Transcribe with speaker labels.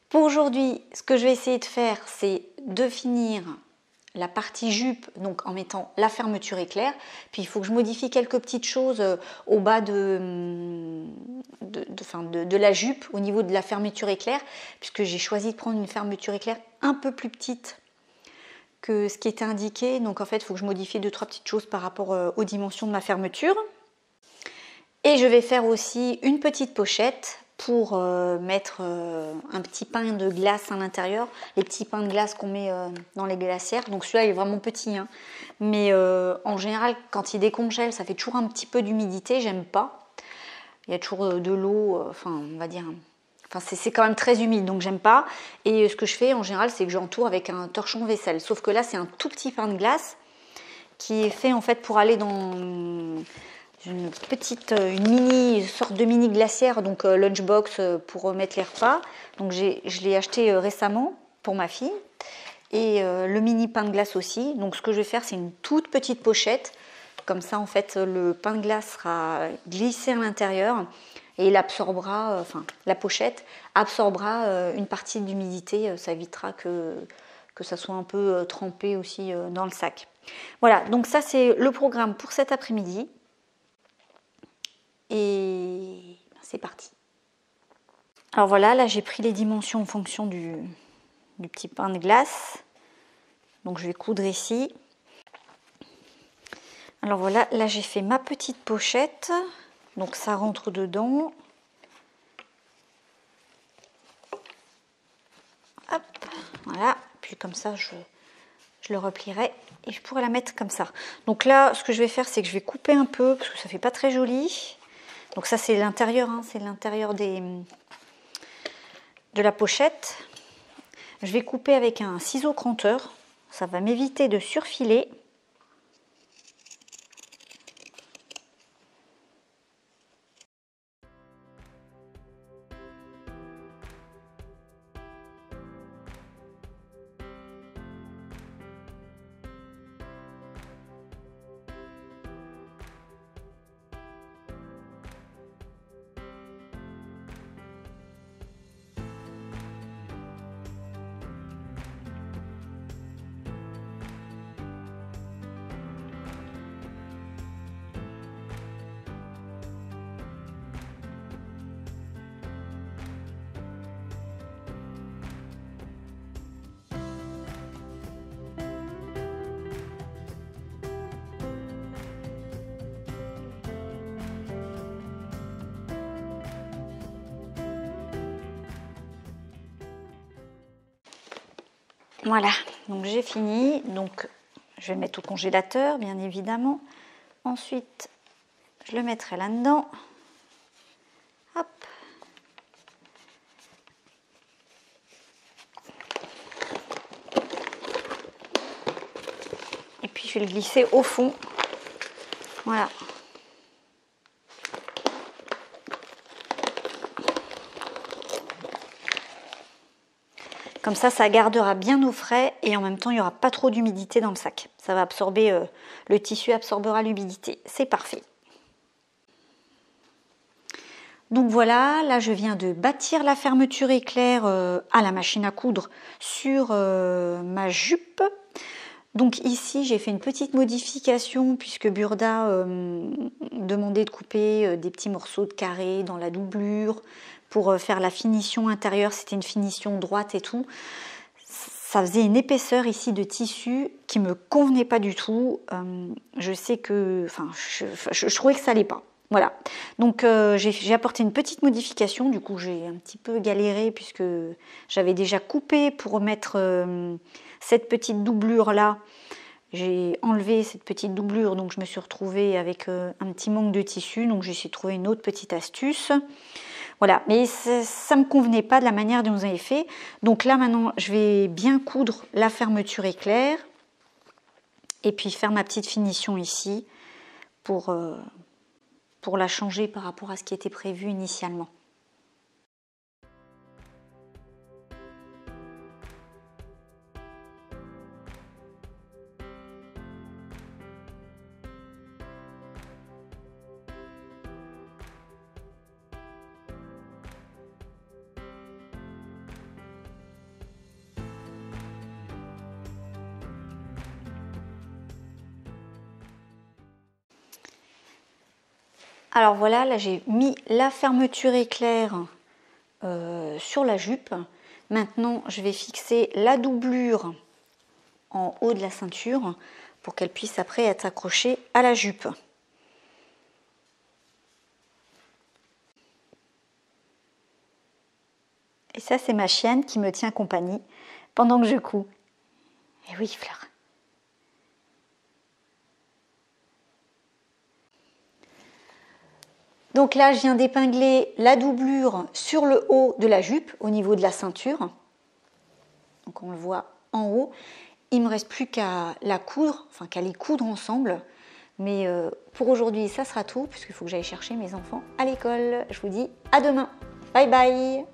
Speaker 1: Pour aujourd'hui, ce que je vais essayer de faire, c'est de finir la partie jupe, donc en mettant la fermeture éclair. Puis il faut que je modifie quelques petites choses au bas de la jupe, au niveau de la fermeture éclair, puisque j'ai choisi de prendre une fermeture éclair un peu plus petite que ce qui était indiqué. Donc en fait, il faut que je modifie 2-3 petites choses par rapport aux dimensions de ma fermeture. Et je vais faire aussi une petite pochette pour mettre un petit pain de glace à l'intérieur, les petits pains de glace qu'on met dans les glacières. Donc celui-là il est vraiment petit, hein. Mais en général quand il décongèle ça fait toujours un petit peu d'humidité, j'aime pas. Il y a toujours de l'eau, enfin on va dire, enfin c'est quand même très humide donc j'aime pas. Et ce que je fais en général c'est que j'entoure avec un torchon vaisselle. Sauf que là c'est un tout petit pain de glace qui est fait en fait pour aller dans une sorte de mini glacière, donc lunchbox pour mettre les repas. Donc je l'ai acheté récemment pour ma fille. Et le mini pain de glace aussi. Donc ce que je vais faire, c'est une toute petite pochette. Comme ça, en fait, le pain de glace sera glissé à l'intérieur et il absorbera, la pochette absorbera une partie d'humidité. Ça évitera que ça soit un peu trempé aussi dans le sac. Voilà, donc ça c'est le programme pour cet après-midi. Et c'est parti. Alors voilà, là j'ai pris les dimensions en fonction du petit pain de glace. Donc je vais coudre ici. Alors voilà, là j'ai fait ma petite pochette. Donc ça rentre dedans. Hop, voilà. Puis comme ça je le replierai et je pourrai la mettre comme ça. Donc là ce que je vais faire c'est que je vais couper un peu parce que ça fait pas très joli. Donc ça c'est l'intérieur, hein, c'est l'intérieur de la pochette. Je vais couper avec un ciseau cranteur, ça va m'éviter de surfiler. Voilà, donc j'ai fini. Donc je vais le mettre au congélateur, bien évidemment. Ensuite, je le mettrai là-dedans. Hop. Et puis je vais le glisser au fond. Voilà. Comme ça gardera bien au frais et en même temps, il n'y aura pas trop d'humidité dans le sac. Ça va absorber, le tissu absorbera l'humidité. C'est parfait. Donc voilà, là je viens de bâtir la fermeture éclair à la machine à coudre sur ma jupe. Donc ici j'ai fait une petite modification puisque Burda demandait de couper des petits morceaux de carré dans la doublure pour faire la finition intérieure. C'était une finition droite et tout. Ça faisait une épaisseur ici de tissu qui me convenait pas du tout. Je sais que, enfin, je trouvais que ça allait pas. Voilà. Donc j'ai apporté une petite modification. Du coup, j'ai un petit peu galéré puisque j'avais déjà coupé pour mettre cette petite doublure là. J'ai enlevé cette petite doublure, donc je me suis retrouvée avec un petit manque de tissu. Donc j'ai essayé de trouver une autre petite astuce. Voilà, mais ça ne me convenait pas de la manière dont vous avez fait. Donc là maintenant, je vais bien coudre la fermeture éclair et puis faire ma petite finition ici pour la changer par rapport à ce qui était prévu initialement. Alors voilà, là j'ai mis la fermeture éclair sur la jupe. Maintenant, je vais fixer la doublure en haut de la ceinture pour qu'elle puisse après être accrochée à la jupe. Et ça, c'est ma chienne qui me tient compagnie pendant que je couds. Et oui, Fleur. Donc là, je viens d'épingler la doublure sur le haut de la jupe, au niveau de la ceinture. Donc on le voit en haut. Il ne me reste plus qu'à la coudre, enfin qu'à les coudre ensemble. Mais pour aujourd'hui, ça sera tout, puisqu'il faut que j'aille chercher mes enfants à l'école. Je vous dis à demain. Bye bye.